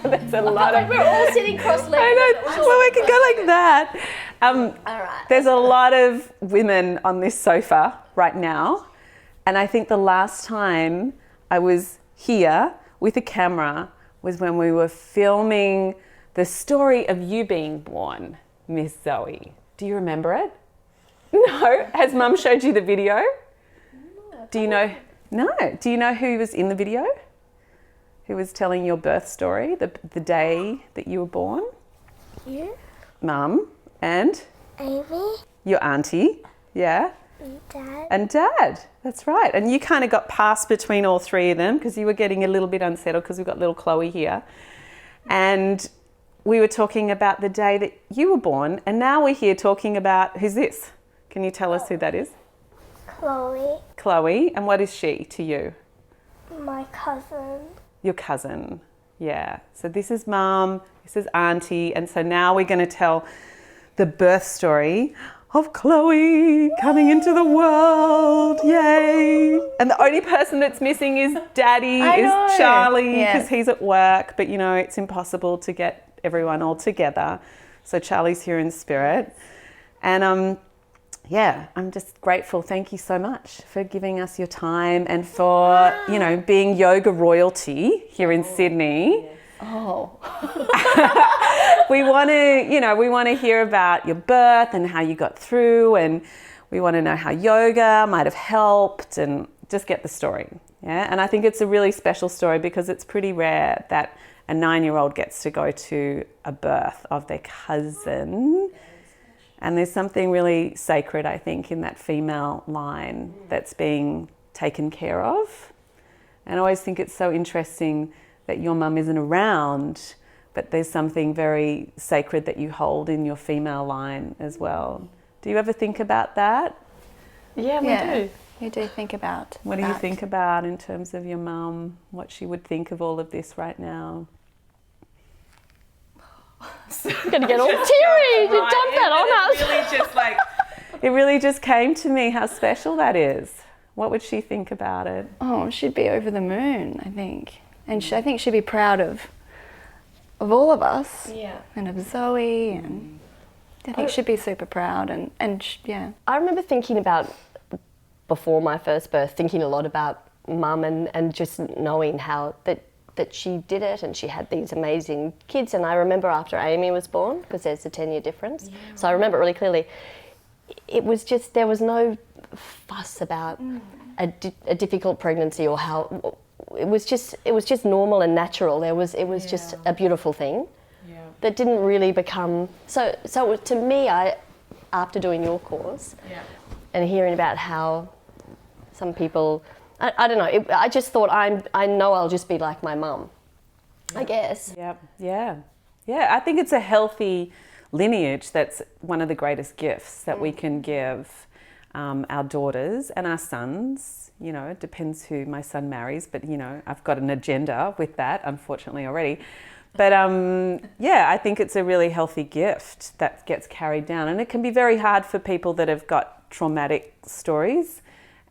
There's a lot of... We're all sitting cross-legged. I know. Well, we can go like that. All right. There's a lot of women on this sofa right now. And I think the last time I was here with a camera was when we were filming the story of you being born, Miss Zoe. Do you remember it? No. Has Mum showed you the video? No. Do you know? No. Do you know who was in the video? Who was telling your birth story, the day that you were born? You? Mum and? Amy? Your auntie, yeah? And Dad? And Dad, that's right. And you kind of got passed between all three of them because you were getting a little bit unsettled because we've got little Chloe here. And we were talking about the day that you were born, and now we're here talking about, who's this? Can you tell us who that is? Chloe? Chloe, and what is she to you? My cousin? Your cousin, yeah. So this is Mum, this is Auntie, and so now we're going to tell the birth story of Chloe coming into the world, yay! And the only person that's missing is Daddy, is Charlie, because he's at work, but you know, it's impossible to get everyone all together. So Charlie's here in spirit. And yeah, I'm just grateful. Thank you so much for giving us your time and for, you know, being yoga royalty here in Sydney. Yes. Oh. We want to hear about your birth and how you got through, and we want to know how yoga might have helped, and just get the story. Yeah, and I think it's a really special story because it's pretty rare that a 9-year-old gets to go to a birth of their cousin. And there's something really sacred, I think, in that female line that's being taken care of. And I always think it's so interesting that your mum isn't around, but there's something very sacred that you hold in your female line as well. Do you ever think about that? Yeah, we do. We do think about What do you think about in terms of your mum, what she would think of all of this right now? I'm going to get all teary. You dumped that on us. It really just came to me how special that is. What would she think about it? Oh, she'd be over the moon, I think. And I think she'd be proud of all of us. Yeah. And of Zoe. And I think she'd be super proud. And yeah. I remember thinking about, before my first birth, thinking a lot about Mum and just knowing how that she did it, and she had these amazing kids. And I remember after Amy was born, because there's a 10-year difference, so I remember it really clearly, it was just, there was no fuss about a difficult pregnancy or how, it was just normal and natural. It was just a beautiful thing that didn't really become, so to me, after doing your course and hearing about how some people, I don't know, I just thought I know I'll just be like my mum, I guess. Yeah. I think it's a healthy lineage that's one of the greatest gifts that we can give our daughters and our sons. You know, it depends who my son marries, but you know, I've got an agenda with that, unfortunately, already. But I think it's a really healthy gift that gets carried down, and it can be very hard for people that have got traumatic stories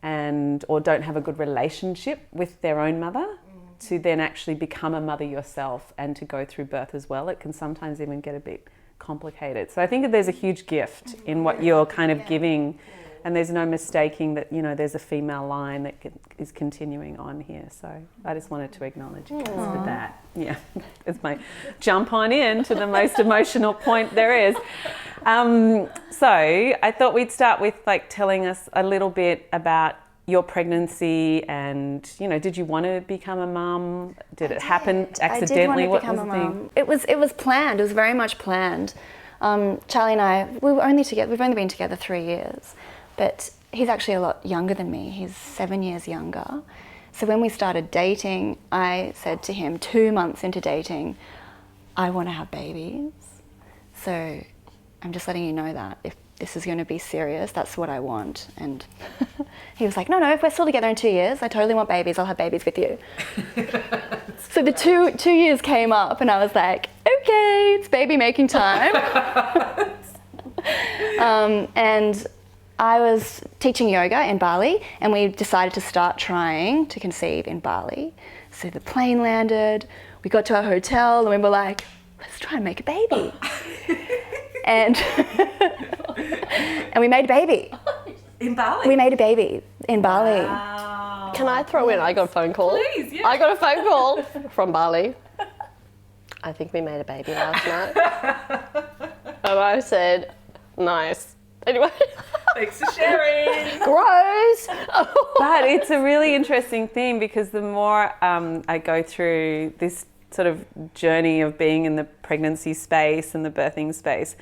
or don't have a good relationship with their own mother to then actually become a mother yourself and to go through birth as well. It can sometimes even get a bit complicated. So I think that there's a huge gift in what you're kind of giving, and there's no mistaking that, you know, there's a female line that is continuing on here. So I just wanted to acknowledge you guys for that. Yeah, it's my jump on in to the most emotional point there is. So I thought we'd start with like telling us a little bit about your pregnancy, and you know, did you want to become a mum? Did it happen accidentally? I did want to become a mum. It was planned. It was very much planned. Charlie and I, we were only together. We've only been together 3 years, but he's actually a lot younger than me. He's 7 years younger. So when we started dating, I said to him 2 months into dating, I want to have babies. So I'm just letting you know that if this is going to be serious, that's what I want. And he was like, no, if we're still together in 2 years, I totally want babies. I'll have babies with you. So the two years came up and I was like, okay, it's baby making time. And I was teaching yoga in Bali, and we decided to start trying to conceive in Bali. So the plane landed, we got to our hotel and we were like, let's try and make a baby. And and we made a baby. In Bali? We made a baby in Bali. Wow. Can I throw in? I got a phone call. Please, yeah. I got a phone call from Bali. I think we made a baby last night. And I said, nice. Anyway. Thanks for sharing. Gross. But it's a really interesting thing because the more I go through this sort of journey of being in the pregnancy space and the birthing space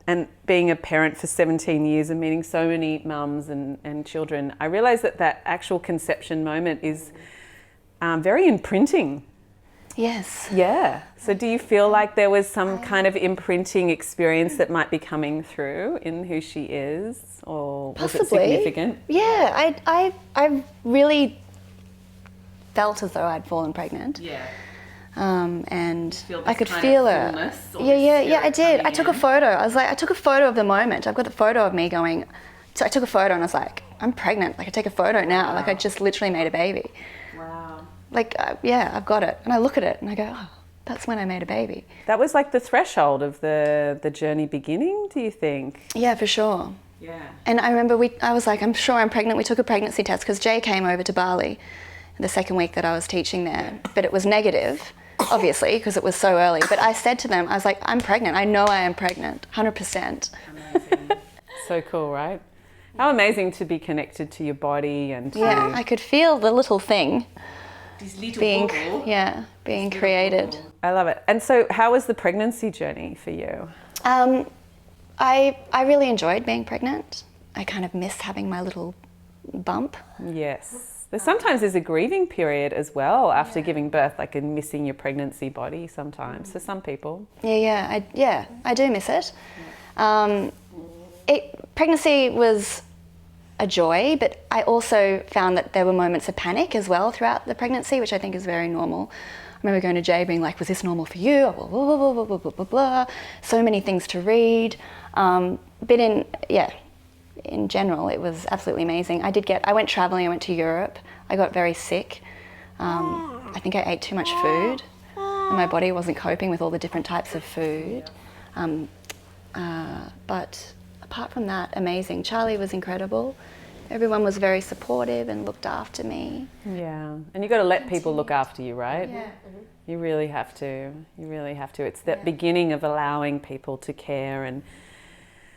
and being a parent for 17 years and meeting so many mums and children, I realise that actual conception moment is very imprinting. Yes. Yeah. So do you feel like there was some kind of imprinting experience that might be coming through in who she is, or was it Possibly. significant? Yeah, I really felt as though I'd fallen pregnant. Yeah. And Feel this I could kind feel of her. fullness or Yeah, I spirit did. I coming took a in? photo. I took a photo of the moment. I've got the photo of me going. So I took a photo and I was like, I'm pregnant. Like I take a photo now. Like I just literally made a baby. Wow. Like yeah, I've got it. And I look at it and I go, oh, that's when I made a baby. That was like the threshold of the journey beginning, do you think? Yeah, for sure. Yeah. And I remember I was like, I'm sure I'm pregnant. We took a pregnancy test because Jay came over to Bali the second week that I was teaching there, but it was negative, obviously, because it was so early. But I said to them, I was like, I'm pregnant. I know I am pregnant, 100%. Amazing. So cool, right? How amazing to be connected to your body and to Yeah, I could feel the little thing this little being, bubble. being created. I love it. And so how was the pregnancy journey for you? I really enjoyed being pregnant. I kind of miss having my little bump. Yes. Sometimes there's a grieving period as well after giving birth, like in missing your pregnancy body sometimes, for some people. I do miss it. Pregnancy was a joy, but I also found that there were moments of panic as well throughout the pregnancy, which I think is very normal. I remember going to Jay being like, was this normal for you? Blah, blah, blah, blah, blah, blah, blah, blah. So many things to read. But in general, it was absolutely amazing. I went traveling, I went to Europe. I got very sick. I think I ate too much food and my body wasn't coping with all the different types of food. But apart from that, amazing. Charlie was incredible. Everyone was very supportive and looked after me. Yeah. And you've got to let people look after you, right? Yeah. You really have to. You really have to. It's that beginning of allowing people to care and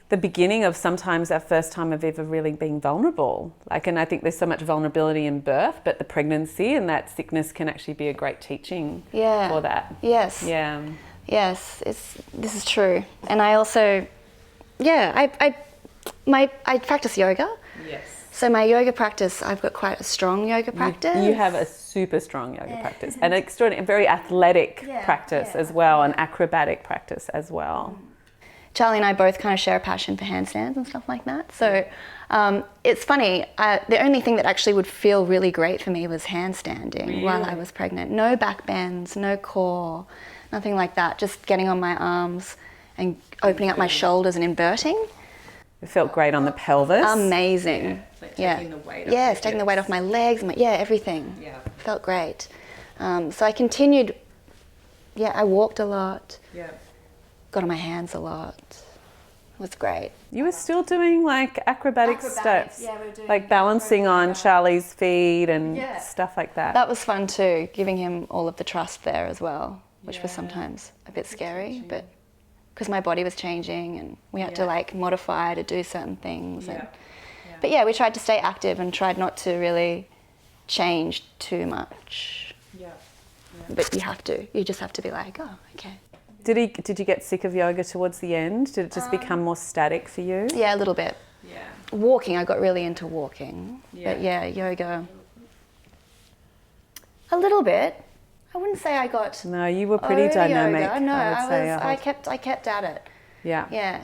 the beginning of sometimes our first time of ever really being vulnerable. And I think there's so much vulnerability in birth, but the pregnancy and that sickness can actually be a great teaching for that. Yes. Yeah. Yes, this is true. And I also, I practice yoga. Yes. So my yoga practice, I've got quite a strong yoga practice. You have a super strong yoga practice, an extraordinary, very athletic practice as well, an acrobatic practice as well. Charlie and I both kind of share a passion for handstands and stuff like that. So it's funny, the only thing that actually would feel really great for me was handstanding while I was pregnant. No back bends, no core, nothing like that. Just getting on my arms and opening up my shoulders and inverting. It felt great on the pelvis. Amazing. Like taking the weight off Yes, your taking the weight hips. off my legs, everything. Yeah. Felt great. So I continued, I walked a lot, Yeah. got on my hands a lot. It was great. You were still doing like acrobatic steps, we were doing like balancing on Charlie's feet and stuff like that. That was fun too, giving him all of the trust there as well, which was sometimes a bit scary, but because my body was changing and we had to modify to do certain things. But we tried to stay active and tried not to really change too much. But you just have to be like, oh, okay. Did you get sick of yoga towards the end? Did it just become more static for you? Yeah, a little bit. Yeah. Walking, I got really into walking. But yoga, a little bit. I wouldn't say I got No, you were pretty over dynamic. yoga. No, I would say. I kept at it. Yeah. Yeah.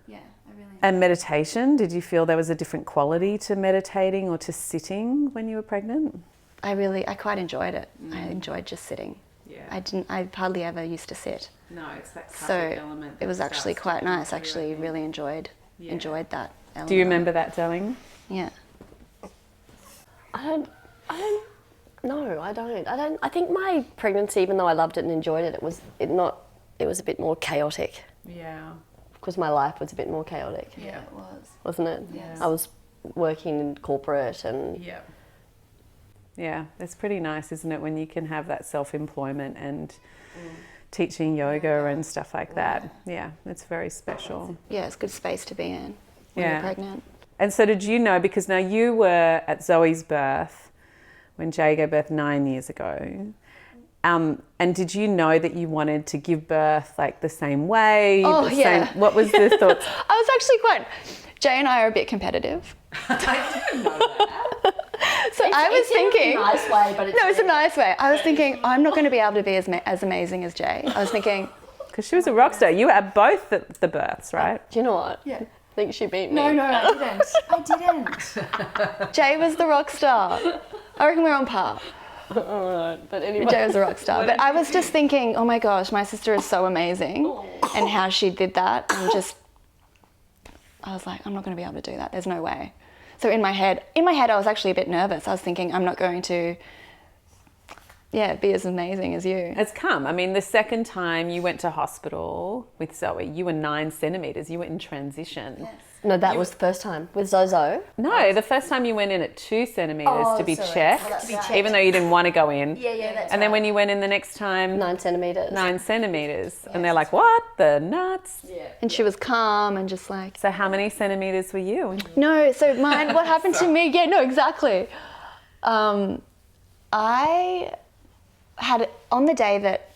Yeah, I really. And meditation, did you feel there was a different quality to meditating or to sitting when you were pregnant? I quite enjoyed it. I enjoyed just sitting. Yeah. I hardly ever used to sit. No, it's that So it was actually quite nice. Actually, really enjoyed that element. Do you remember that, darling? Yeah. I don't No, I don't. I think my pregnancy, even though I loved it and enjoyed it, it was a bit more chaotic. Yeah. Because my life was a bit more chaotic. Yeah, it was. Wasn't it? Yes. I was working in corporate and Yeah. Yeah, it's pretty nice, isn't it, when you can have that self-employment and teaching yoga and stuff like that. Yeah, it's very special. Yeah, it's a good space to be in when Yeah. you're pregnant. And so did you know, because now you were at Zoe's birth when Jay gave birth 9 years ago, and did you know that you wanted to give birth like the same way? Oh, the yeah. same, what was the thoughts? I was actually Jay and I are a bit competitive. I didn't know that. So I was thinking, in a nice way, but it's a nice way. I was thinking, I'm not going to be able to be as amazing as Jay. I was thinking, Because she was a rock star. You were at both the births, right? do you know what? Yeah. I think she beat me. no, I didn't. Jay was the rock star. I reckon we're on par. Alright, but anyway. Jay was a rock star. But I was just thinking, oh my gosh, my sister is so amazing, and how she did that, and I was like, I'm not going to be able to do that. There's no way. So in my head, I was actually a bit nervous. I was thinking, I'm not going to, be as amazing as you. It's come. I mean, the second time you went to hospital with Zoe, you were 9 centimetres. You were in transition. No, that was the first time with Zozo. No, the first time you went in at 2 centimetres to be checked, right. even though you didn't want to go in. Yeah, that's And then when you went in the next time, 9 centimetres. 9 centimetres. And they're like, what? The nuts? Yeah. And she was calm and just like... So how many centimetres were you? No, so mine, what happened to me, exactly. I had, on the day that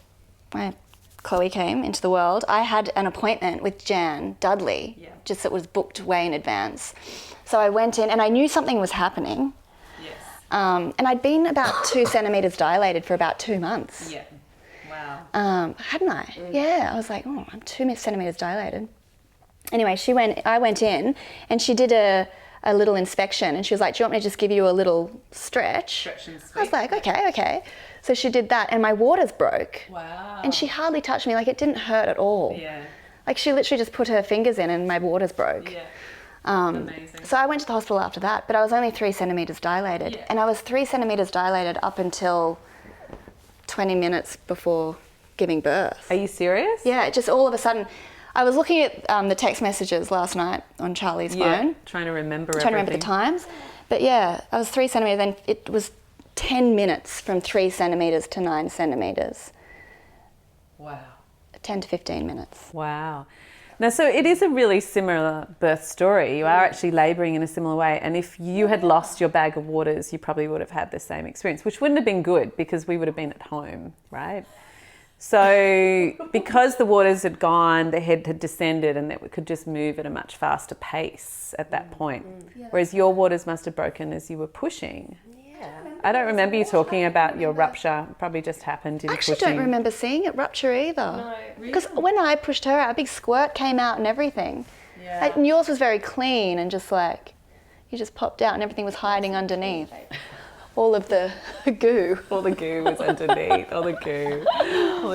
Chloe came into the world, I had an appointment with Dudley, just that was booked way in advance. So I went in and I knew something was happening. Yes. And I'd been about 2 centimetres dilated for about 2 months. Yeah. Wow. Hadn't I? Yeah, I was like, oh, I'm 2 centimetres dilated. Anyway, I went in and she did a little inspection and she was like, do you want me to just give you a little stretch? Stretch and I was sweep. like, okay. So she did that and my waters broke. Wow. And she hardly touched me, like it didn't hurt at all. Yeah. Like she literally just put her fingers in and my waters broke. Yeah. Amazing. So I went to the hospital after that, but I was only 3 centimetres dilated. Yeah. And I was 3 centimetres dilated up until 20 minutes before giving birth. Are you serious? Yeah, just all of a sudden, I was looking at the text messages last night on Charlie's phone. Trying to remember Trying to remember the times. But yeah, I was 3 centimetres, then it was 10 minutes from 3 centimetres to 9 centimetres. Wow. 10 to 15 minutes. Wow. Now, so it is a really similar birth story. You are actually labouring in a similar way. And if you had lost your bag of waters, you probably would have had the same experience, which wouldn't have been good because we would have been at home, right? So because the waters had gone, the head had descended and that we could just move at a much faster pace at that point. Whereas your waters must have broken as you were pushing. I don't remember you talking about your rupture. It probably just happened in I actually pushing. don't remember seeing it rupture either. Because when I pushed her out, a big squirt came out and everything. Yeah. And yours was very clean and just like, you just popped out and everything was hiding underneath. All of the goo. All the goo was underneath. All the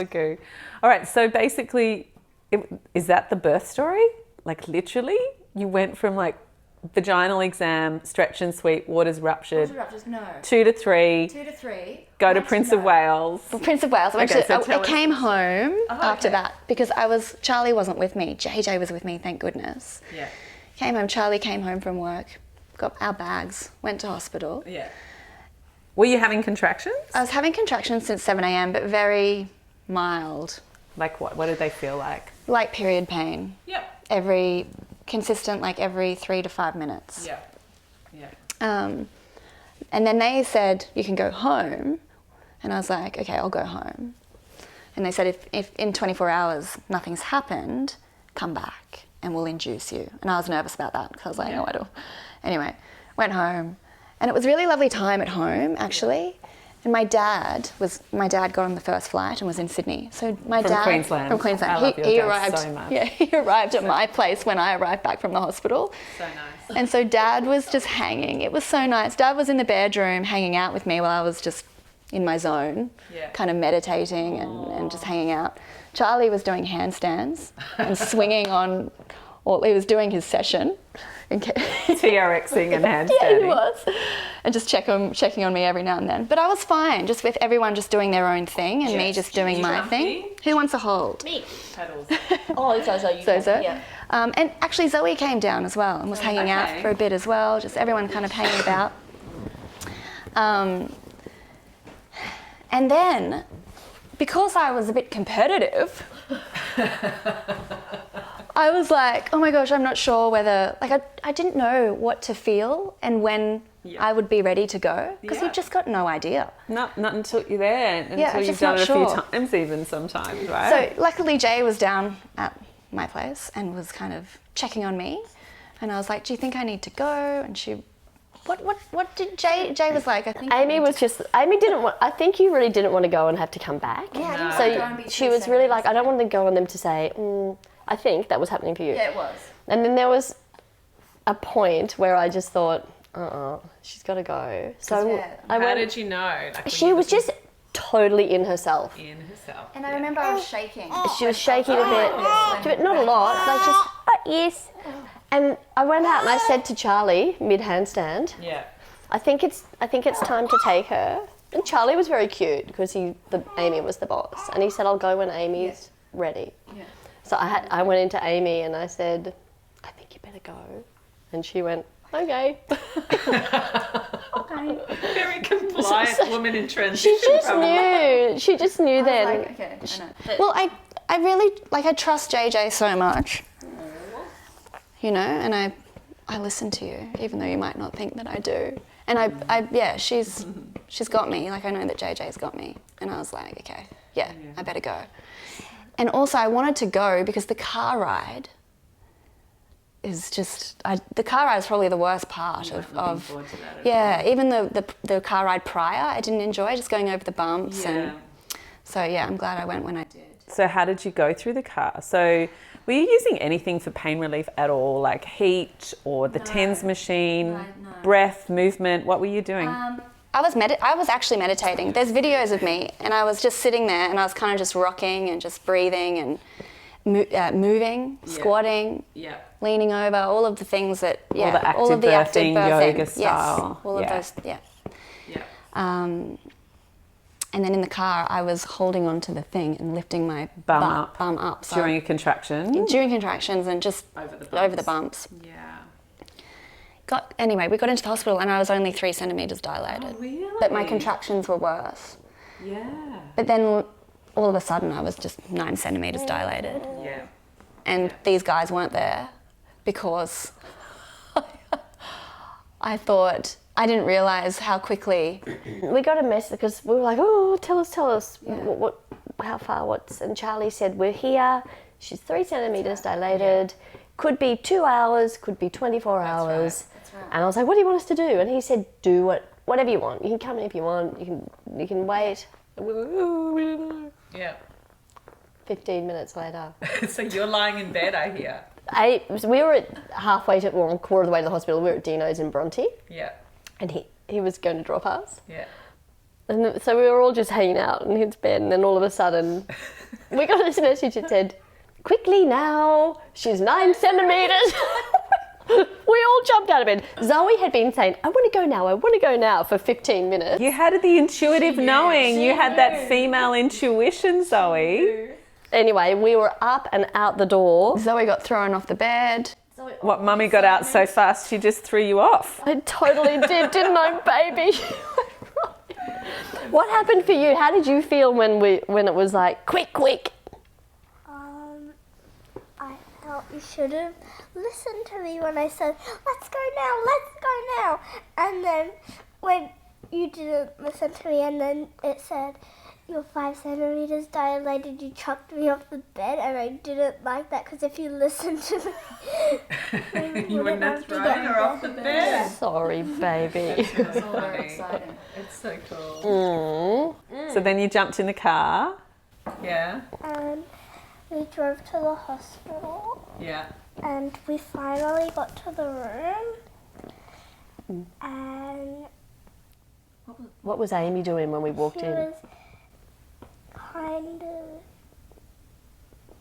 goo. All right, so basically, is that the birth story? Like literally? You went from like vaginal exam, stretch and sweep, waters ruptured, No. 2 to 3, 2 to 3. go to Prince of Wales. Well, Prince of Wales. Okay, so I tell us. came home after okay. that because Charlie wasn't with me. JJ was with me, thank goodness. Yeah. Came home, Charlie came home from work, got our bags, went to hospital. Yeah. Were you having contractions? I was having contractions since 7 a.m, but very mild. Like what? What did they feel like? Like period pain. Yep. Consistent, like every 3 to 5 minutes. Yeah. Yeah. And then they said, you can go home. And I was like, okay, I'll go home. And they said, if in 24 hours nothing's happened, come back and we'll induce you. And I was nervous about that because I was like, no, I don't. Anyway, went home. And it was a really lovely time at home, actually. And my dad got on the first flight and was in Sydney. So my From dad Queensland. from Queensland. I love your he dad arrived. so much. Yeah, he arrived at my place when I arrived back from the hospital. So nice. And so Dad was just hanging. It was so nice. Dad was in the bedroom hanging out with me while I was just in my zone, kind of meditating and just hanging out. Charlie was doing handstands and swinging on, or he was doing his session. TRXing and handstanding. Yeah, he was. And just checking on me every now and then. But I was fine, just with everyone just doing their own thing and me just doing my thing. Who wants a hold? Me. Paddles. Oh, Zozo, you Zozo. Yeah. And actually Zoe came down as well and was hanging out for a bit as well, just everyone kind of hanging about. And then, because I was a bit competitive, I was like, oh my gosh, I'm not sure whether, like I didn't know what to feel and when I would be ready to go, because you've just got no idea. Not until you're there, until you've just done it not a few sure. times even sometimes, right? So luckily Jay was down at my place and was kind of checking on me, and I was like, do you think I need to go? And she, what did Jay was like, I think Amy didn't want, I think you really didn't want to go and have to come back. Yeah, I didn't want to go and be So she too was really sad. like, I don't want to go on them to say, I think that was happening for you. Yeah, it was. And then there was a point where I just thought, she's got to go. So I How went, did you know? Like, she was just totally in herself. in herself. And I remember I was shaking. She was shaking a bit, not a lot, like just, yes. And I went out and I said to Charlie, mid-handstand, Yeah. I think it's time to take her. And Charlie was very cute because Amy was the boss, and he said, I'll go when Amy's ready. Yeah. So I went into Amy and I said, I think you better go. And she went, okay. Okay. Very compliant woman in transition. She just knew then. Like, okay, I know. Well, I really, like, I trust JJ so much, you know, and I listen to you, even though you might not think that I do. And she's got me. Like, I know that JJ's got me. And I was like, okay, I better go. And also I wanted to go because the car ride is just, the car ride is probably the worst part of forward to that even the car ride prior I didn't enjoy, just going over the bumps. And so I'm glad I went when I did. So how did you go through the car? So were you using anything for pain relief at all, like heat or the TENS machine, No. breath, movement? What were you doing? I was actually meditating. There's videos of me, and I was just sitting there, and I was kind of just rocking and just breathing and moving, squatting, leaning over, all of the things that, all of the active birthing, yoga style. Yes, all of those, and then in the car, I was holding onto the thing and lifting my bum up. So During a contraction? during contractions and just over the bumps. Yeah. Anyway, we got into the hospital and I was only 3 centimetres dilated. Oh, really? But my contractions were worse. Yeah. But then all of a sudden I was just 9 centimetres dilated. Yeah. And these guys weren't there because I didn't realise how quickly. We got a message because we were like, oh, tell us what how far, and Charlie said, we're here, she's 3 centimetres dilated, could be 2 hours, could be 24 hours. That's right. And I was like, what do you want us to do? And he said, do whatever you want. You can come in if you want, you can wait. And we were like, oh, we don't know. Yeah. 15 minutes later. So you're lying in bed, I hear. We were at a quarter of the way to the hospital. We were at Dino's in Bronte. Yeah. And he was going to drop us. Yeah. And so we were all just hanging out in his bed, and then all of a sudden we got this message that said, quickly now, she's 9 centimetres. We all jumped out of bed. Zoe had been saying, I want to go now for 15 minutes. You had the intuitive knowing. You had that female intuition, Zoe. Anyway, we were up and out the door. Zoe got thrown off the bed. What, Mummy got out so fast she just threw you off? I totally did, didn't I, baby? What happened for you? How did you feel when it was like, quick? I felt you should have listened to me when I said, let's go now. And then when you didn't listen to me and then it said, you're 5 centimetres dilated, you chucked me off the bed, and I didn't like that because if you listened to me, You wouldn't have thrown her off the bed. Sorry, baby. That's funny. Exciting. It's so cool. So then you jumped in the car. Yeah. And we drove to the hospital, Yeah. and we finally got to the room, and What was Amy doing when we walked she in? was kind of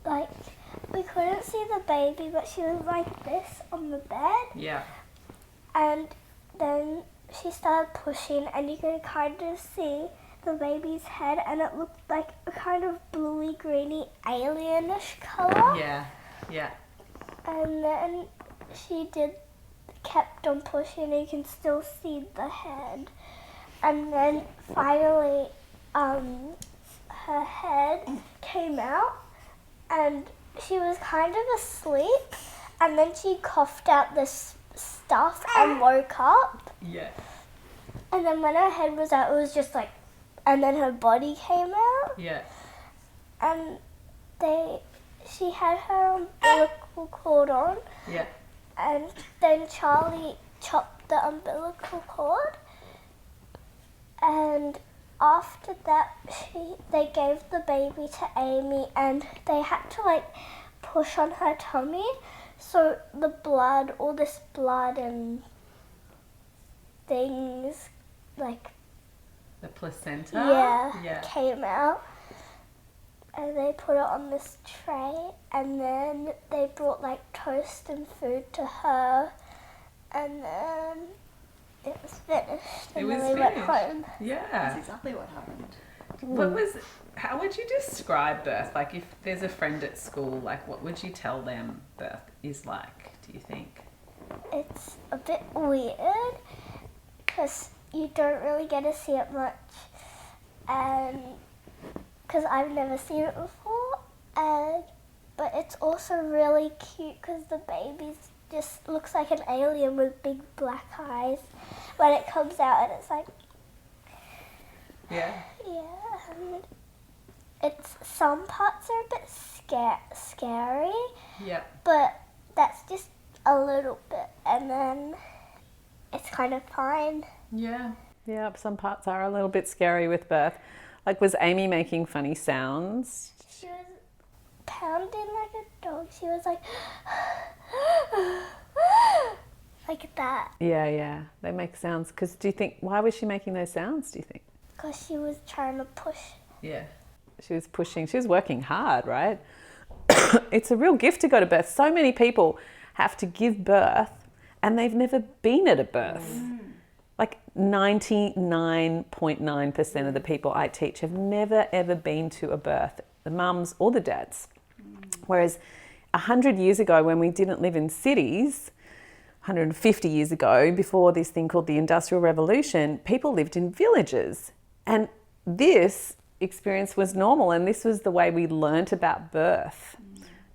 like we couldn't see the baby, but she was like this on the bed. Yeah. And then she started pushing, and you could kind of see the baby's head, and it looked like a kind of bluey, greeny, alienish colour. Yeah. Yeah. And then she kept on pushing, and you can still see the head. And then finally, her head came out, and she was kind of asleep, and then she coughed out this stuff and woke up. Yeah. And then when her head was out, it was just like, and then her body came out, Yeah. and she had her umbilical cord on, Yeah. and then Charlie chopped the umbilical cord, and after that they gave the baby to Amy, and they had to like push on her tummy, so the blood, all this blood and things like The placenta. Yeah. came out, and they put it on this tray, and then they brought like toast and food to her, and then it was finished, and then we went home. Yeah. That's exactly what happened. How would you describe birth? Like, if there's a friend at school, like, what would you tell them birth is like, do you think? It's a bit weird because you don't really get to see it much, and because I've never seen it before, but it's also really cute because the baby just looks like an alien with big black eyes when it comes out, and it's like, Yeah. yeah, and some parts are a bit scary, Yeah. but that's just a little bit, and then it's kind of fine. Yeah. Yeah, some parts are a little bit scary with birth. Like, was Amy making funny sounds? She was pounding like a dog. She was like, like that. Yeah. They make sounds. Because why was she making those sounds, do you think? Because she was trying to push. Yeah. She was pushing. She was working hard, right? It's a real gift to go to birth. So many people have to give birth and they've never been at a birth. Like 99.9% of the people I teach have never ever been to a birth, the mums or the dads. Whereas 100 years ago, when we didn't live in cities, 150 years ago, before this thing called the Industrial Revolution, people lived in villages. And this experience was normal, and this was the way we learnt about birth.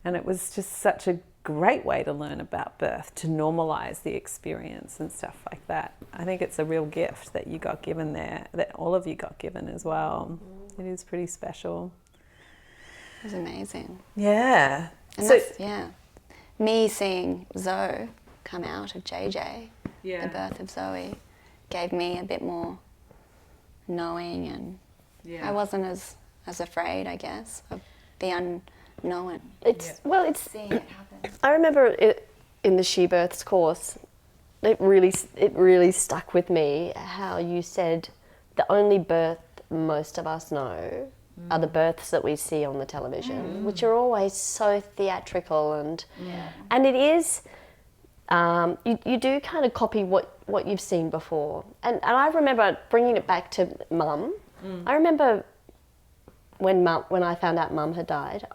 And it was just such a great way to learn about birth, to normalise the experience and stuff like that. I think it's a real gift that you got given there, that all of you got given as well. It is pretty special. It was amazing. Yeah. And So, me seeing Zoe come out of JJ, Yeah. the birth of Zoe, gave me a bit more knowing, and yeah. I wasn't as afraid, I guess, of the unknown. It's Seeing it happen. I remember it in the She Births course. It really stuck with me how you said the only birth most of us know are the births that we see on the television, which are always so theatrical, and it is. You do kind of copy what you've seen before, and I remember bringing it back to Mum. I remember when I found out Mum had died.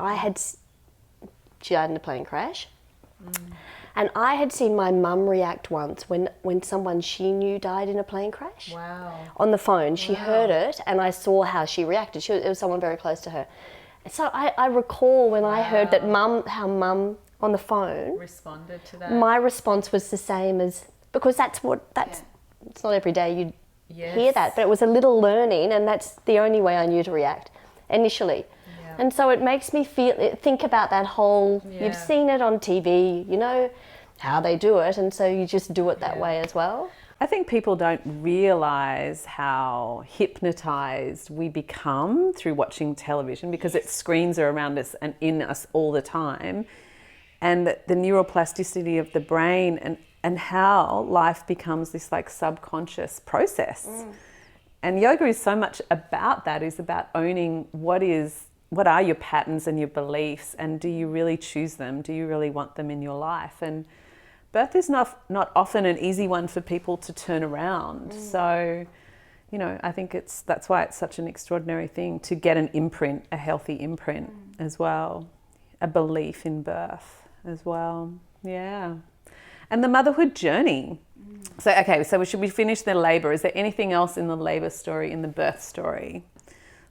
She died in a plane crash. And I had seen my mum react once when someone she knew died in a plane crash. Wow. On the phone. She heard it, and I saw how she reacted. It was someone very close to her. And so I recall when I heard that how mum on the phone Responded to that. my response was the same as, because it's not every day you'd hear that, but it was a little learning, and that's the only way I knew to react initially. Yeah. And so it makes me think about that whole, you've seen it on TV, you know how they do it, and so you just do it that way as well. I think people don't realise how hypnotised we become through watching television, because its screens are around us and in us all the time, and the neuroplasticity of the brain, and how life becomes this like subconscious process. And yoga is so much about that, is about owning what is what are your patterns and your beliefs, and do you really choose them? Do you really want them in your life? And birth is not often an easy one for people to turn around. So, you know, I think that's why it's such an extraordinary thing to get an imprint, a healthy imprint as well, a belief in birth as well. Yeah. And the motherhood journey. So, okay, so should we finish the labour? Is there anything else in the labour story, in the birth story,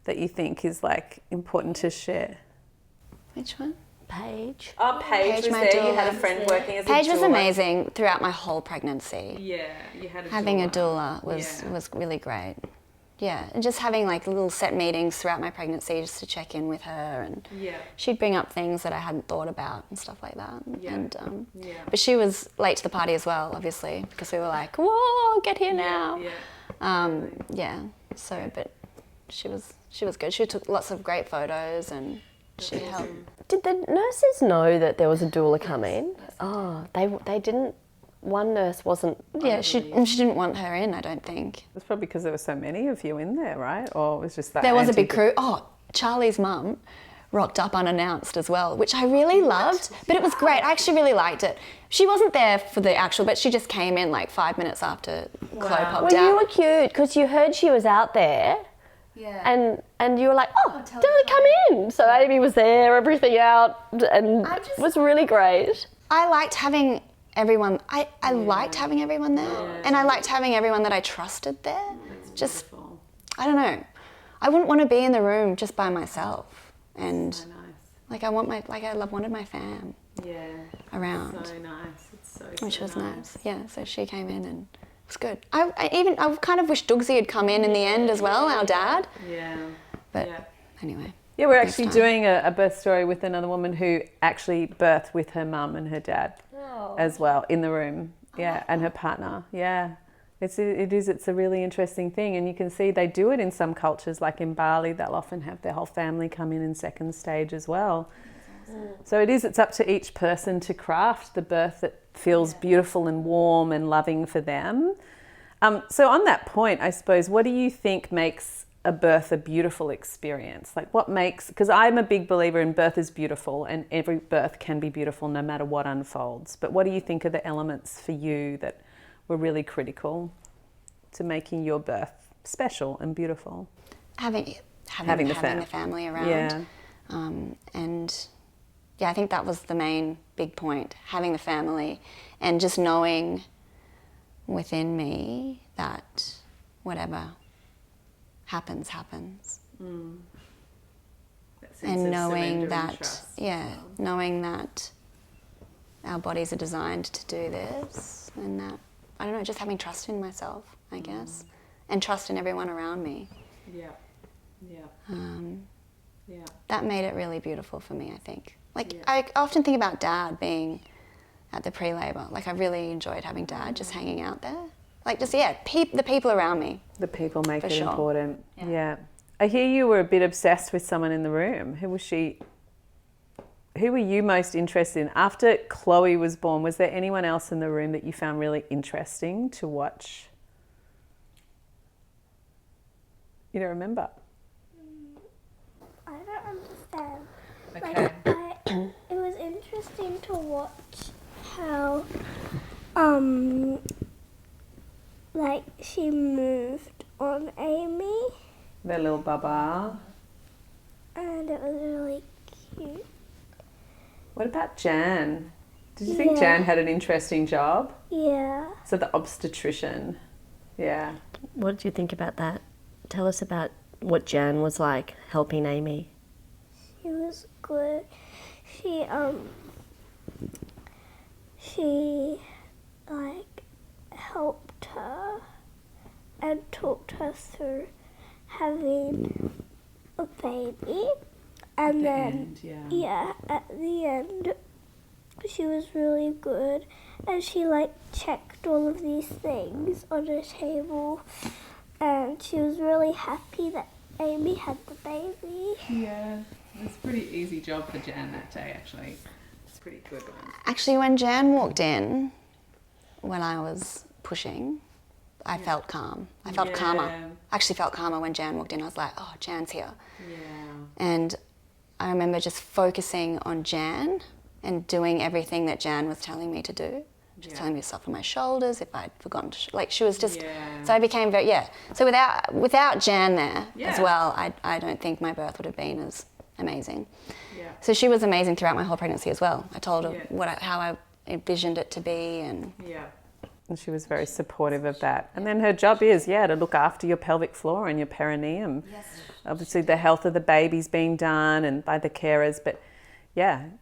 that you think is like important to share? Which one? Paige. Oh, Paige was my there. You doula. had a friend working as a doula. Paige was amazing throughout my whole pregnancy. Yeah, you had a Having doula. a doula was really great. Yeah, and just having like little set meetings throughout my pregnancy just to check in with her, and she'd bring up things that I hadn't thought about and stuff like that. Yeah. And but she was late to the party as well, obviously, because we were like, "Whoa, get here now!" So, but she was good. She took lots of great photos, and she helped. Did the nurses know that there was a doula coming? Oh, they didn't. One nurse wasn't. Yeah, she didn't want her in, I don't think. It's probably because there were so many of you in there, right? Or it was just that. There was a big crew. Oh, Charlie's mum rocked up unannounced as well, which I really loved. But it was great. I actually really liked it. She wasn't there for the actual, but she just came in like 5 minutes after Chloe popped Well, out. you were cute because you heard she was out there. Yeah. And you were like, oh, Dudley, come in. So Amy was there, everything out, and it was really great. I liked having everyone, I liked having everyone there. And I liked having everyone that I trusted there. Just, I don't know. I wouldn't want to be in the room just by myself. And So nice. like I wanted my fam around. So nice. It's so Which was nice. Yeah, so she came in and it was good. I kind of wish Dugsy had come in the end as well, our dad. Yeah. But anyway. Yeah, we're Next actually time. doing a birth story with another woman who actually birthed with her mum and her dad as well in the room. Yeah, and her partner. Yeah. It's a really interesting thing, and you can see they do it in some cultures, like in Bali, they'll often have their whole family come in second stage as well. So it's up to each person to craft the birth that feels beautiful and warm and loving for them. So on that point, I suppose, what do you think makes a birth a beautiful experience? Like what makes, because I'm a big believer in birth is beautiful and every birth can be beautiful no matter what unfolds. But what do you think are the elements for you that were really critical to making your birth special and beautiful? Having the family around. Yeah. And yeah, I think that was the main big point, having the family and just knowing within me that whatever happens. And knowing that, knowing that our bodies are designed to do this, and that, I don't know, just having trust in myself, I guess, and trust in everyone around me. That made it really beautiful for me, I think. I often think about Dad being at the pre-labour. Like, I really enjoyed having Dad just hanging out there. Like, just, the people around me. The people make For it sure. important. Yeah. I hear you were a bit obsessed with someone in the room. Who was she? Who were you most interested in? After Chloe was born, was there anyone else in the room that you found really interesting to watch? You don't remember? I don't understand. Okay. It was interesting to watch how, she moved on Amy, The little baba. and it was really cute. What about Jan? Did you think Yeah. Jan had an interesting job? Yeah. So the obstetrician. Yeah. What did you think about that? Tell us about what Jan was like helping Amy. She was good. She helped her and talked her through having a baby. And then, at the end, she was really good. And she checked all of these things on her table. And she was really happy that Amy had the baby. Yeah. It's a pretty easy job for Jan that day, actually. It's a pretty good one. Actually, when Jan walked in, when I was pushing, I felt calm. I felt calmer. I actually felt calmer when Jan walked in. I was like, oh, Jan's here. Yeah. And I remember just focusing on Jan and doing everything that Jan was telling me to do. Just telling me to soften my shoulders if I'd forgotten to, like she was just, so I became very, So without Jan there as well, I don't think my birth would have been as amazing. Yeah. So she was amazing throughout my whole pregnancy as well. I told her how I envisioned it to be and... And she was very supportive of that. And then her job is, to look after your pelvic floor and your perineum. Yes. Obviously the health of the baby's being done and by the carers, but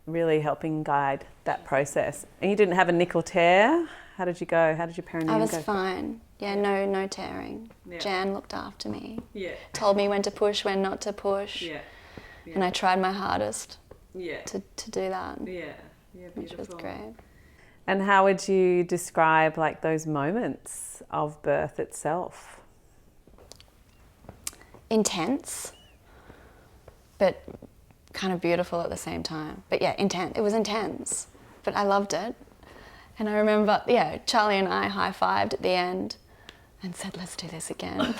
really helping guide that process. And you didn't have a nickel tear? How did you go? How did your perineum go? I was fine. No tearing. Yeah. Jan looked after me. Yeah. Told me when to push, when not to push. Yeah. And I tried my hardest to do that. Yeah. Which was great. And how would you describe like those moments of birth itself? Intense, but kind of beautiful at the same time. But intense. It was intense, but I loved it. And I remember, Charlie and I high-fived at the end and said, let's do this again.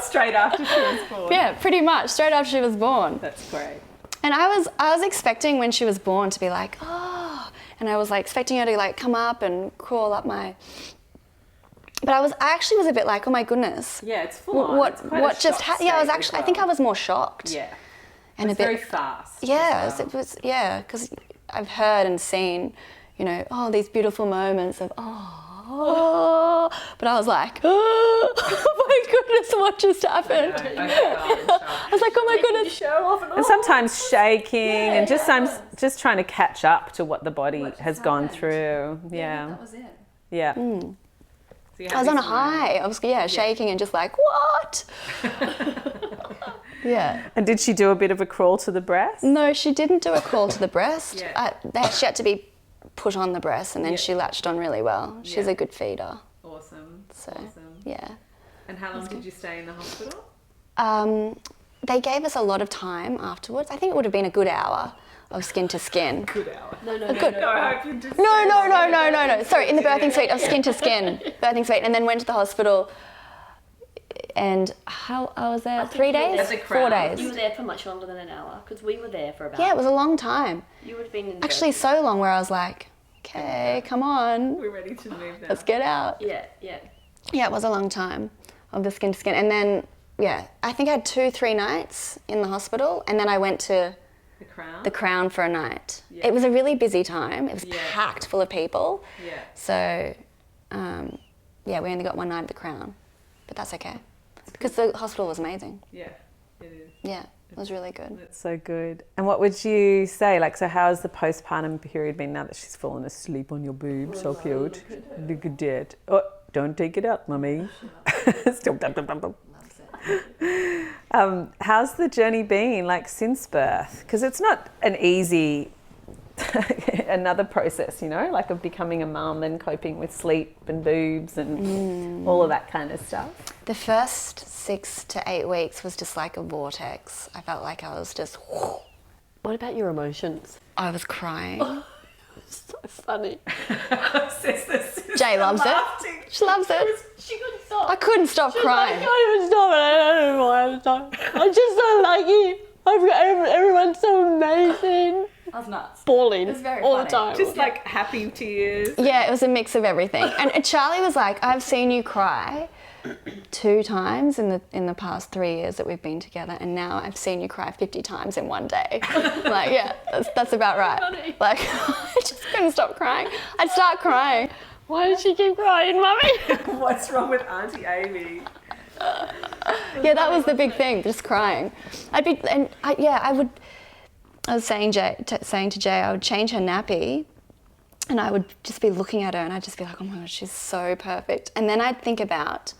Straight after she was born. Yeah, pretty much, straight after she was born. That's great. And I was expecting when she was born to be like, oh, and I was like expecting her to like come up and crawl up my... But I actually was a bit like, oh my goodness. Yeah, it's full on. What just happened? Yeah, I think I was more shocked. Yeah. And it's very fast. Yeah, it was, because I've heard and seen, these beautiful moments of, but I was like, oh my goodness, what just happened? I was like, oh my goodness. And sometimes shaking and just trying to catch up to what the body has gone through. Yeah. That was it. Yeah. So I was on a high. I was shaking and just like, what? Yeah. And did she do a bit of a crawl to the breast? No, she didn't do a crawl to the breast. She had to be put on the breast and then she latched on really well. She's a good feeder. Awesome. Yeah. And how long did you stay in the hospital? They gave us a lot of time afterwards. I think it would have been a good hour of skin to skin. Good hour. No. Sorry, in the birthing suite of skin to skin. Birthing suite, and then went to the hospital. And I was there 3 days? 4 days. You were there for much longer than an hour, because we were there for about... Yeah, it was a long time. You would have been in the actually so long where I was like, okay, come on. We're ready to move now. Let's get out. Yeah. Yeah, it was a long time of the skin to skin. And then, I think I had 2-3 nights in the hospital, and then I went to the Crown for a night. Yeah. It was a really busy time. It was packed full of people. Yeah. So, we only got one night at the Crown, but that's okay. Because the hospital was amazing. Yeah, it is. Yeah, it was really good. That's so good. And what would you say, so how has the postpartum period been now that she's fallen asleep on your boob? So cute. Look at that. Oh, don't take it out, mummy. How's the journey been, since birth? Because it's not an easy... another process, of becoming a mum and coping with sleep and boobs and all of that kind of stuff. The first 6 to 8 weeks was just like a vortex. I felt like I was just... What about your emotions? I was crying. So funny. Jay loves it. She loves it. She couldn't stop. I couldn't stop crying. I can't even stop it. I don't know why I'm sorry. I'm just so lucky. I've got everyone's so amazing. I was nuts. Bawling all funny. the time. Just happy tears. Yeah, it was a mix of everything. And Charlie was like, I've seen you cry 2 times in the past 3 years that we've been together, and now I've seen you cry 50 times in one day. That's about right. Funny. I just couldn't stop crying. I'd start crying. Why did she keep crying, Mummy? What's wrong with Auntie Amy? That was the big thing, just crying. I was saying to Jay, I would change her nappy and I would just be looking at her and I'd just be like, oh my God, she's so perfect. And then I'd think about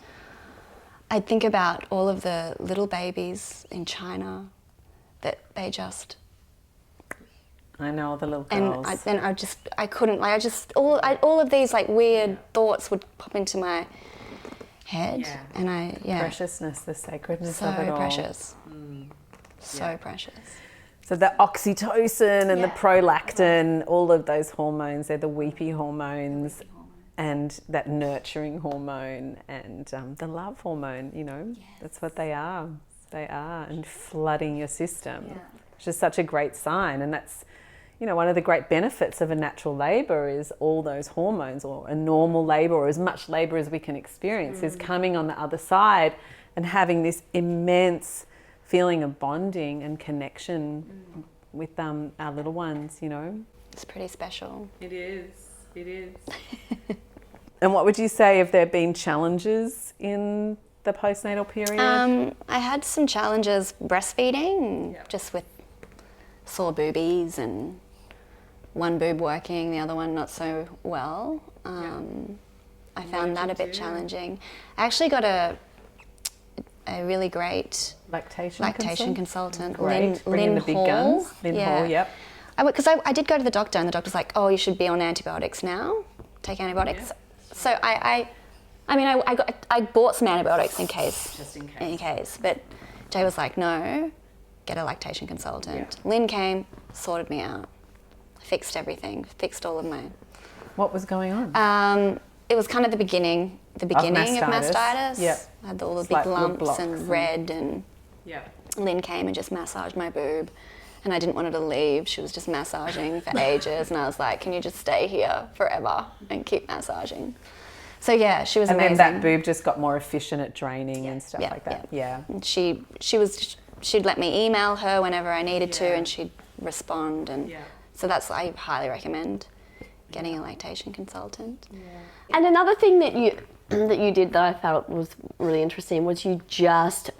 all of the little babies in China that they just... I know, the little girls. All of these weird thoughts would pop into my head. Yeah. And preciousness, the sacredness of it all. Precious. So precious. So the oxytocin and the prolactin, all of those hormones, they're the weepy hormones and that nurturing hormone and the love hormone, that's what they are. They are, and flooding your system. which is such a great sign. And that's, you know, one of the great benefits of a natural labour is all those hormones, or a normal labour, or as much labour as we can experience, is coming on the other side and having this immense feeling of bonding and connection with our little ones, you know. It's pretty special. It is. It is. And what would you say, have there been challenges in the postnatal period? I had some challenges breastfeeding, just with sore boobies and one boob working, the other one not so well. I found that a bit challenging. I actually got a really great lactation consultant, Great. Bring in the big Hall. guns. Lynn Hall, yep. Because I did go to the doctor, and the doctor's like, oh, you should be on antibiotics now, take antibiotics. So I bought some antibiotics in case. Just in case. In case. But Jay was like, no, get a lactation consultant. Lynn came, sorted me out, fixed everything, fixed all of my... What was going on? It was kind of the beginning of mastitis. Yep. I had all the Slight big little lumps blocks and red, and Lynn came and just massaged my boob, and I didn't want her to leave. She was just massaging for ages, and I was like, can you just stay here forever and keep massaging? So yeah, she was amazing. And then that boob just got more efficient at draining and stuff like that. Yeah. And she'd let me email her whenever I needed to, and she'd respond, and so I highly recommend getting a lactation consultant. And another thing that you did that I felt was really interesting was you just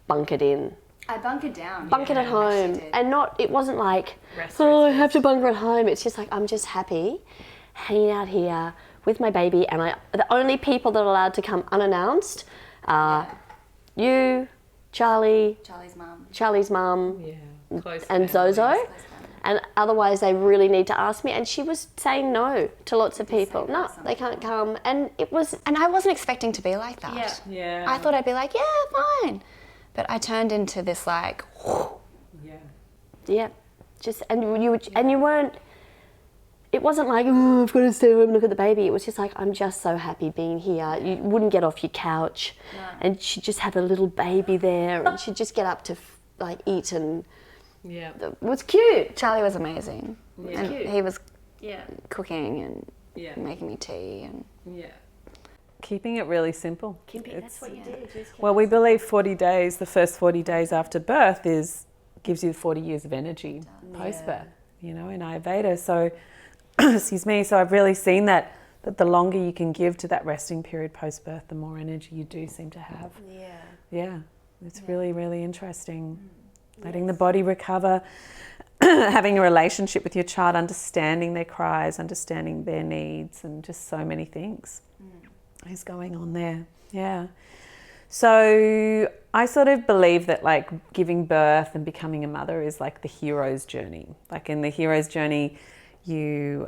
bunkered in. I bunkered down. Bunkered at home. And it wasn't like, I have to bunker at home. It's just like, I'm just happy hanging out here with my baby, and the only people that are allowed to come unannounced are you, Charlie's mum, and Zozo. And otherwise they really need to ask me. And she was saying no to lots of people. No, they can't come. And I wasn't expecting to be like that. Yeah. I thought I'd be like, yeah, fine. But I turned into this like, and you weren't, it wasn't like, oh, I've got to stay home and look at the baby. It was just like, I'm just so happy being here. You wouldn't get off your couch, and she'd just have a little baby there, and she'd just get up to like eat, and it was cute. Charlie was amazing. And he was cooking and making me tea, and keeping it really simple. That's what you did. Well, we believe 40 days, the first 40 days after birth gives you 40 years of energy post-birth, you know, in Ayurveda. So, excuse me, so I've really seen that the longer you can give to that resting period post-birth, the more energy you do seem to have. Yeah, it's really, really interesting. Letting the body recover, having a relationship with your child, understanding their cries, understanding their needs, and just so many things is going on there. Yeah. So I sort of believe that like giving birth and becoming a mother is like the hero's journey. Like in the hero's journey, you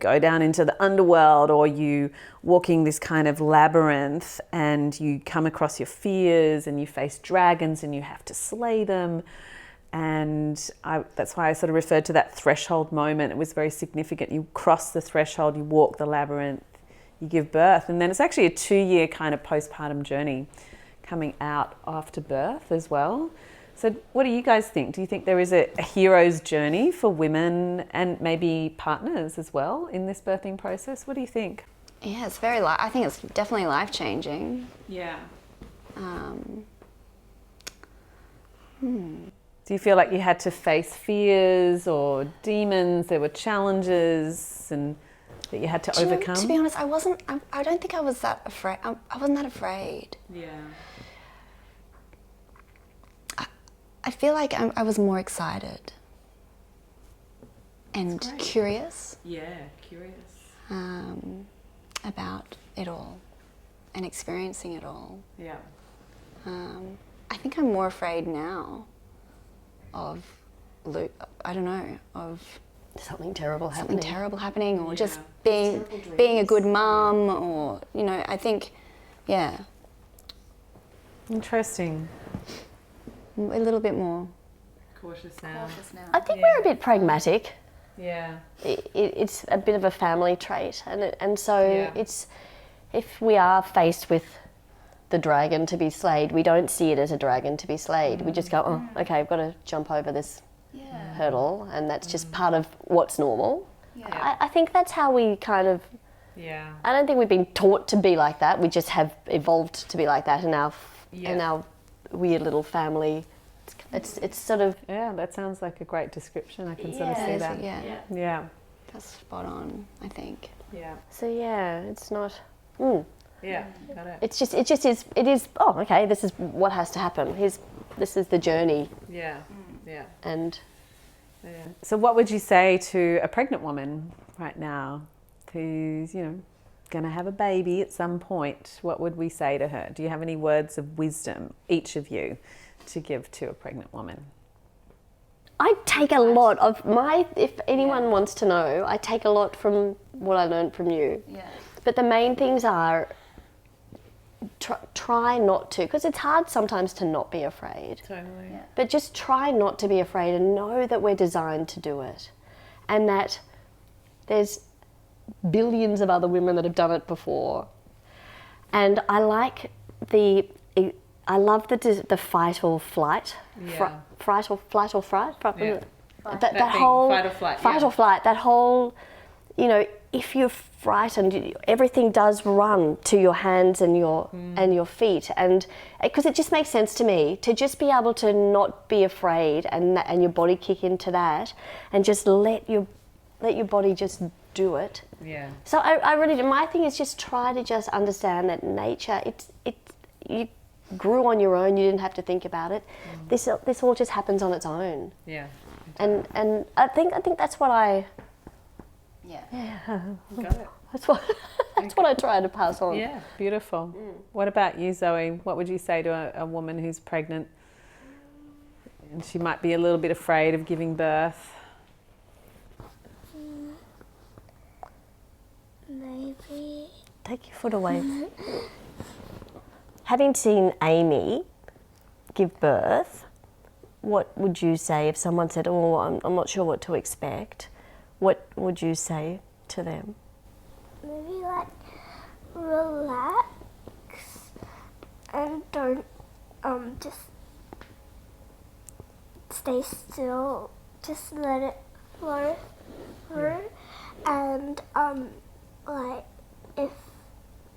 go down into the underworld, or you walking this kind of labyrinth, and you come across your fears, and you face dragons, and you have to slay them. And that's why I sort of referred to that threshold moment. It was very significant. You cross the threshold, you walk the labyrinth, you give birth, and then it's actually a 2-year kind of postpartum journey coming out after birth as well. So what do you guys think? Do you think there is a hero's journey for women and maybe partners as well in this birthing process? What do you think? Yeah, it's I think it's definitely life-changing. Yeah. Do you feel like you had to face fears or demons? There were challenges and that you had to overcome? To be honest, I don't think I was that afraid. I wasn't that afraid. Yeah. I feel like I was more excited and curious. Yeah, curious. About it all and experiencing it all. Yeah. I think I'm more afraid now of Something terrible happening, or just being a good mum, or I think, Interesting. a little bit more Cautious now. I think we're a bit pragmatic. Yeah. It's a bit of a family trait, and so it's, if we are faced with the dragon to be slayed. We don't see it as a dragon to be slayed. We just go, oh, okay, I've got to jump over this hurdle, and that's just part of what's normal. I think that's how we kind of. Yeah. I don't think we've been taught to be like that. We just have evolved to be like that in our weird little family. It's sort of. Yeah, that sounds like a great description. I can sort of see that. Yeah. That's spot on, I think. Yeah. So it's not. Yeah, got it. It just is. It is. Oh, okay. This is what has to happen. This is the journey. Yeah. Yeah. And. Yeah. So, what would you say to a pregnant woman right now, who's going to have a baby at some point? What would we say to her? Do you have any words of wisdom, each of you, to give to a pregnant woman? I take a lot of if anyone wants to know, I take a lot from what I learned from you. Yeah. But the main things are try not to, because it's hard sometimes to not be afraid. Totally. Yeah. But just try not to be afraid and know that we're designed to do it. And that there's billions of other women that have done it before. And I like I love the fight or flight. Yeah. Flight or fright. Yeah. That whole fight or flight. Fight or flight. That whole, if you're frightened, everything does run to your hands and your feet, and because it just makes sense to me to just be able to not be afraid and your body kick into that, and just let your body just do it. Yeah. So I really do. My thing is just try to just understand that nature. You grew on your own. You didn't have to think about it. This all just happens on its own. Yeah. And I think that's what I. Got it. That's what I try to pass on. Yeah, beautiful. What about you, Zoe? What would you say to a woman who's pregnant and she might be a little bit afraid of giving birth? Maybe. Take your foot away. Having seen Amy give birth, what would you say if someone said, "Oh, I'm not sure what to expect"? What would you say to them? Maybe relax and don't just stay still. Just let it flow through. And if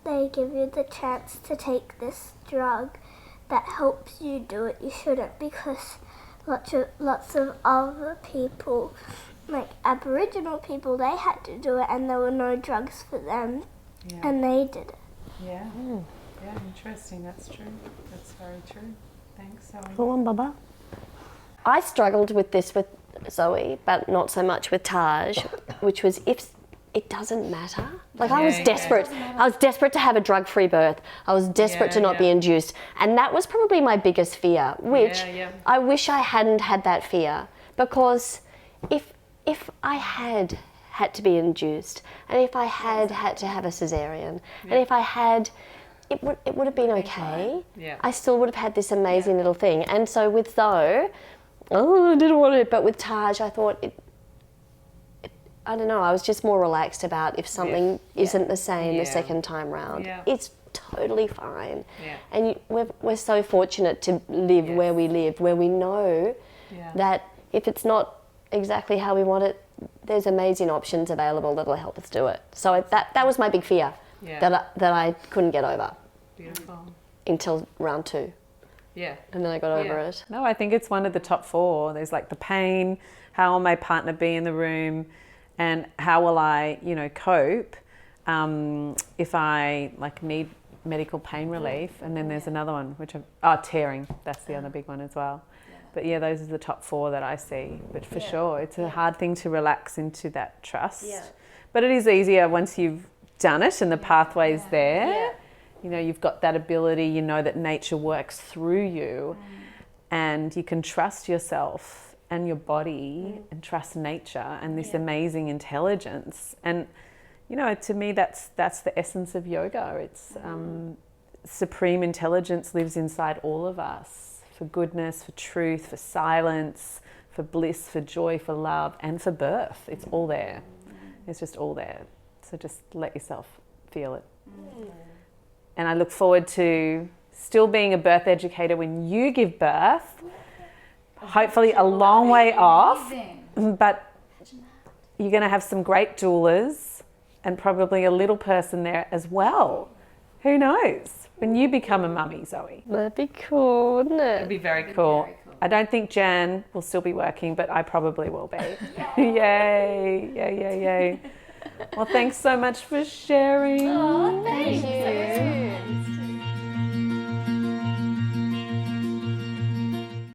they give you the chance to take this drug that helps you do it, you shouldn't, because lots of other people, like Aboriginal people, they had to do it and there were no drugs for them, and they did it. Yeah. Yeah, interesting. That's true. That's very true. Thanks, Zoe. Go on, Baba. I struggled with this with Zoe, but not so much with Taj, which was if it doesn't matter. I was desperate. I was desperate to have a drug-free birth. I was desperate to not be induced. And that was probably my biggest fear, which I wish I hadn't had that fear, because if I had to be induced, and if I had to have a cesarean, and if I had, it would have been okay. Yeah. I still would have had this amazing little thing. And so with Zoe, I didn't want it, but with Taj, I thought I don't know, I was just more relaxed about if something isn't the same the second time round. Yeah. It's totally fine. Yeah. And we're so fortunate to live where we live, where we know that if it's not exactly how we want it, there's amazing options available that'll help us do it. So that was my big fear that I couldn't get over. Beautiful. Until round 2. Yeah. And then I got over it. No, I think it's one of the top 4. There's the pain, how will my partner be in the room, and how will I, cope if I need medical pain relief. And then there's another one, which tearing. That's the other big one as well. But those are the top 4 that I see. But for sure, it's a hard thing to relax into that trust. Yeah. But it is easier once you've done it and the pathway's there. You've got that ability, that nature works through you, and you can trust yourself and your body and trust nature and this amazing intelligence. And, to me, that's the essence of yoga. It's supreme intelligence lives inside all of us, for goodness, for truth, for silence, for bliss, for joy, for love, and for birth. It's all there. It's just all there. So just let yourself feel it. And I look forward to still being a birth educator when you give birth. Hopefully a long way off, but you're going to have some great doulas and probably a little person there as well. Who knows? When you become a mummy, Zoe. That'd be cool, wouldn't it? It'd be very cool. I don't think Jan will still be working, but I probably will be. Yay. Yay, yay, yay. Well, thanks so much for sharing. Oh, thank you.